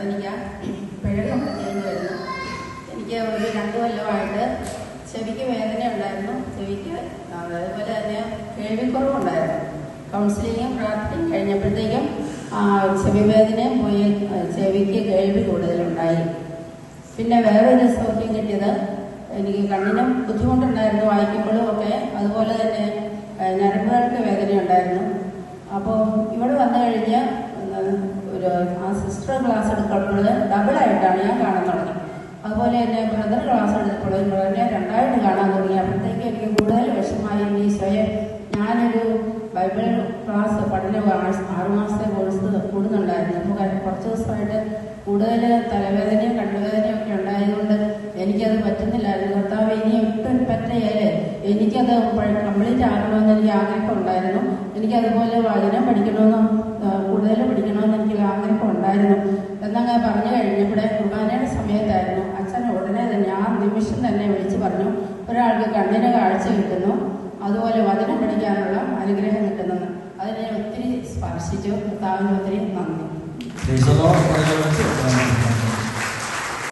എനിക്ക് പിഴകൊക്കെ ചെയ്തു വരുന്നു. എനിക്ക് ഒരു 2 കൊല്ലമായിട്ട് ചെവിക്ക് വേദന ഉണ്ടായിരുന്നു. ചെവിക്ക് അതേപോലെ തന്നെ കേൾവിക്കുറവുണ്ടായിരുന്നു. കൗൺസിലിങ്ങും പ്രാർത്ഥനയും കഴിഞ്ഞപ്പോഴത്തേക്കും ചെവി വേദനയും പോയി, ചെവിക്ക് കേൾവി കൂടുതലുണ്ടായി. പിന്നെ വേറൊരു സൗഖ്യം കിട്ടിയത്, എനിക്ക് കണ്ണിനും ബുദ്ധിമുട്ടുണ്ടായിരുന്നു വായിക്കുമ്പോഴും ഒക്കെ. അതുപോലെ തന്നെ ഞരമ്പുകൾക്ക് വേദനയുണ്ടായിരുന്നു. അപ്പോൾ ഇവിടെ വന്നു കഴിഞ്ഞ് ഒരു സിസ്റ്റർ ക്ലാസ് എടുക്കുമ്പോൾ ഡബിളായിട്ടാണ് ഞാൻ കാണാൻ തുടങ്ങി. അതുപോലെ തന്നെ ബ്രദർ ക്ലാസ് എടുത്തപ്പോൾ എന്നെ 2ആയിട്ട് കാണാൻ തുടങ്ങി. അപ്പോഴത്തേക്ക് എനിക്ക് കൂടുതൽ വിഷമായി. ഈശോയെ, ഞാനൊരു ബൈബിൾ ക്ലാസ് പഠനം 6 മാസത്തെ കോഴ്സ് കൂടുന്നുണ്ടായിരുന്നു. അപ്പോൾ കുറച്ച് ദിവസമായിട്ട് കൂടുതൽ തലവേദനയും കണ്ണുവേദനയും ഒക്കെ ഉണ്ടായതുകൊണ്ട് എനിക്കത് പറ്റുന്നില്ലായിരുന്നു. കർത്താവ്, ഇനി ഒട്ടും പറ്റയല്ലേ, എനിക്കത് കംപ്ലീറ്റ് ആക്കണമെന്ന് എനിക്ക് ആഗ്രഹം ഉണ്ടായിരുന്നു. എനിക്കതുപോലെ വചനം പഠിക്കണമെന്നും കൂടുതൽ പഠിക്കണമെന്ന് എനിക്ക് ആഗ്രഹം ഉണ്ടായിരുന്നു. എന്നങ്ങനെ പറഞ്ഞു കഴിഞ്ഞപ്പോൾ കുർബാനയുടെ സമയത്തായിരുന്നു. അച്ഛൻ ഉടനെ തന്നെ ആ നിമിഷം തന്നെ വിളിച്ച് പറഞ്ഞു, ഒരാൾക്ക് കണ്ണിന് കാഴ്ച കിട്ടുന്നു, അതുപോലെ വചനം പഠിക്കാനുള്ള അനുഗ്രഹം കിട്ടുന്നെന്ന്. അതിനെ ഒത്തിരി സ്പർശിച്ചു. കർത്താവിന് ഒത്തിരി നന്ദി.